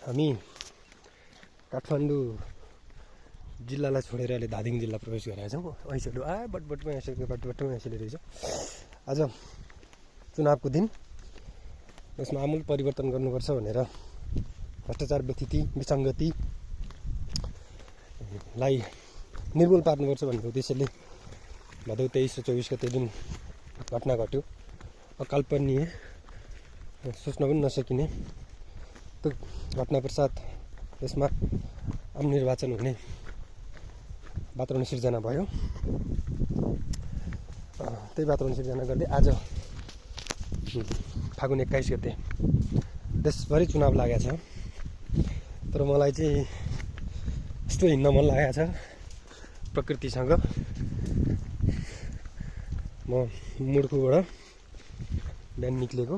हामी काठमाडौँ जिल्लालाई छोडेर अहिले धादिङ जिल्ला प्रवेश गरेका छौँ। ऐसोहरू बटबटमा आइसकेको बटबटमा आइसकेको रहेछ। आज चुनावको दिन, यसमा आमूल परिवर्तन गर्नुपर्छ भनेर भ्रष्टाचार, व्यथिति, विसङ्गतिलाई निर्मूल पार्नुपर्छ भन्ने उद्देश्यले भदौ 23 र 24 गते जुन घटना घट्यो, अकल्पनीय, सोच्न पनि नसकिने, त्यो घटना पश्चात यसमा आम निर्वाचन हुने वातावरण सिर्जना भयो। त्यही वातावरण सिर्जना गर्दै आज फागुन 21 गते देशभरि चुनाव लागेको छ। तर मलाई चाहिँ यस्तो हिँड्न मन लागेको छ प्रकृतिसँग। म मुड्कुबाट बिहान निक्लेको,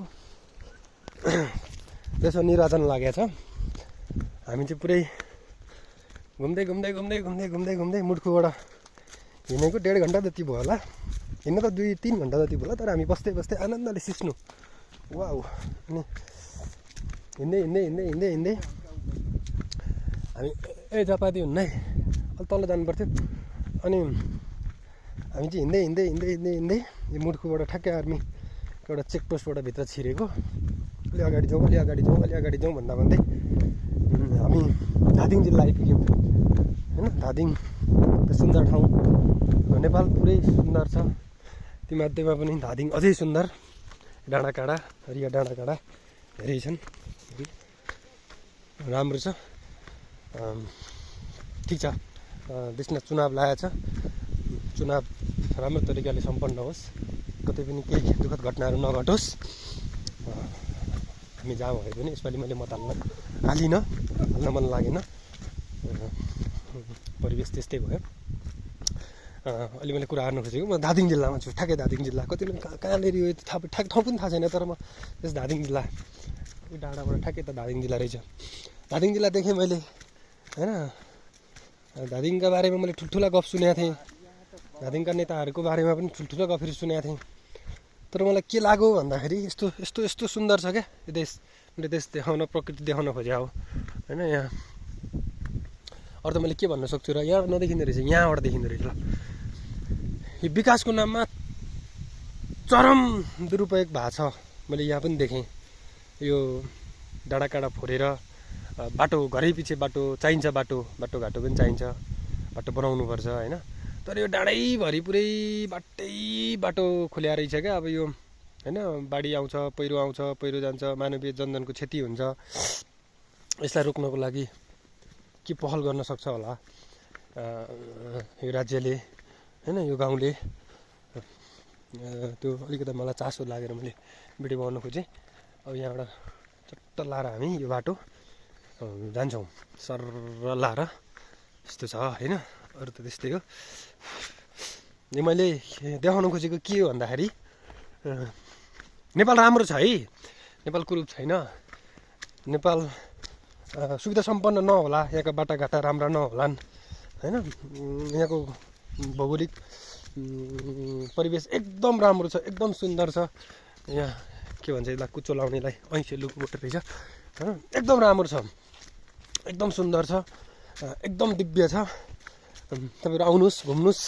त्यसो निर्वाचन लागेको छ। हामी चाहिँ पुरै घुम्दै मुड्कुबाट हिँडेको 1.5 घन्टा जति भयो होला। हिँड्न त 2-3 घन्टा जति भयो होला, तर हामी बस्दै आनन्दले सिस्नु। वाउ! अनि हिँड्दै हामी जापाती हुन्न है, अलि तल जानु पर्थ्यो। अनि हामी चाहिँ हिँड्दै यो मुड्कुबाट ठ्याक्कै आर्मीको एउटा चेकपोस्टबाट भित्र छिरेको। अलि अगाडि जाउँ भन्दा भन्दै हामी धादिङ जिल्ला आइपुग्यौँ होइन। धादिङ सुन्दर ठाउँ, नेपाल पुरै सुन्दर छ, तीमध्येमा पनि धादिङ अझै सुन्दर। डाँडाकाँडा, हरिया डाँडाकाँडा धेरै छन्, राम्रो छ। ठिक छ, देशमा चुनाव लागेको छ। चुनाव राम्रो तरिकाले सम्पन्न होस्, कतै पनि केही दुःखद घटनाहरू नघटोस्। हामी जहाँ भए पनि यसपालि मैले मत हाल्न मन लागेन। परिवेश त्यस्तै भयो। अहिले मैले कुरा गर्न खोजेको, म धादिङ जिल्लामा छु, ठ्याक्कै धादिङ जिल्ला। कति कहाँनिर यो ठ्याक्क ठाउँ पनि थाहा छैन, तर म त्यस धादिङ जिल्ला, यो डाँडाबाट ठ्याक्कै त धादिङ जिल्ला रहेछ। धादिङ जिल्ला देखेँ मैले होइन। धादिङका बारेमा मैले ठुल्ठुला गफ सुनेको थिएँ, धादिङका नेताहरूको बारेमा पनि ठुल्ठुलो गफहरू सुनेको थिएँ। तर मलाई के लाग्यो भन्दाखेरि यस्तो सुन्दर छ क्या यो देश। मैले देश देखाउन, प्रकृति देखाउन खोजेको हो होइन। यहाँ अरू त मैले के भन्न सक्छु र, यहाँ नदेखिँदो रहेछ, यहाँबाट देखिँदो रहेछ। यो विकासको नाममा चरम दुरुपयोग भएको छ, मैले यहाँ पनि देखेँ। यो डाँडाकाँडा फोरेर बाटो, घरै पछि बाटो चाहिन्छ, बाटोघाटो पनि चाहिन्छ, बाटो बनाउनुपर्छ होइन। तर यो डाँडैभरि पुरै बाटो खोल्या रहेछ क्या। अब यो होइन, बाढी आउँछ, पहिरो जान्छ, मानवीय जनधनको क्षति हुन्छ। यसलाई रोक्नको लागि के पहल गर्न सक्छ होला यो राज्यले होइन, यो गाउँले? त्यो अलिकति मलाई चासो लागेर मैले भिडियो बनाउन खोजेँ। अब यहाँबाट चट्ट लाएर हामी यो बाटो जान्छौँ, सर्र लाएर यस्तो छ होइन। अरू त त्यस्तै हो। यो मैले देखाउन खोजेको के हो भन्दाखेरि, नेपाल राम्रो छ है, नेपाल कुरूप छैन। नेपाल सुविधा सम्पन्न नहोला, यहाँका बाटाघाटा राम्रा नहोलान् होइन। यहाँको भौगोलिक परिवेश एकदम राम्रो छ, एकदम सुन्दर छ। यहाँ के भन्छ यसलाई, कुचो लाउनेलाई ऐसे लुकुबोट रहेछ होइन। एकदम राम्रो छ, एकदम सुन्दर छ, एकदम दिव्य छ। तपाईँहरू आउनुहोस्, घुम्नुहोस्।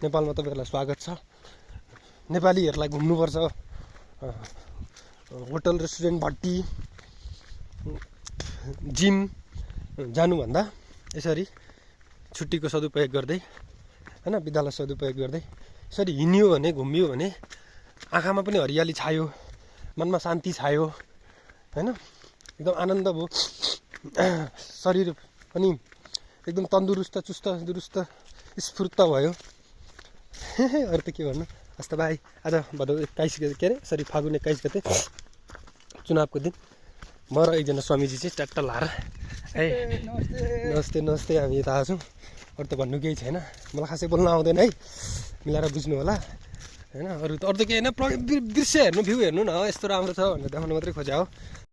नेपालमा तपाईँहरूलाई स्वागत छ। नेपालीहरूलाई घुम्नुपर्छ। होटल, रेस्टुरेन्ट, भट्टी, जिम जानुभन्दा यसरी छुट्टीको सदुपयोग गर्दै होइन, विद्यालय सदुपयोग गर्दै यसरी हिँड्यो भने, घुमियो भने आँखामा पनि हरियाली छायो, मनमा शान्ति छायो होइन। एकदम आनन्द भयो, शरीर पनि एकदम तन्दुरुस्त, चुस्त दुरुस्त, स्फूर्त भयो। अरू त के भन्नु। हस्त भाइ, आज भदौ 21 गते, के अरे सरी फागुन 21 गते चुनावको दिन म र एकजना स्वामीजी चाहिँ ट्याक्ट लाएर नमस्ते हामी यता आएको छौँ। अरू त भन्नु केही छैन, मलाई खासै बोल्न आउँदैन है, मिलाएर बुझ्नु होला होइन। अरू त केही होइन, दृश्य हेर्नु, भ्यू हेर्नु न, यस्तो राम्रो छ भनेर देखाउनु मात्रै खोजे हो।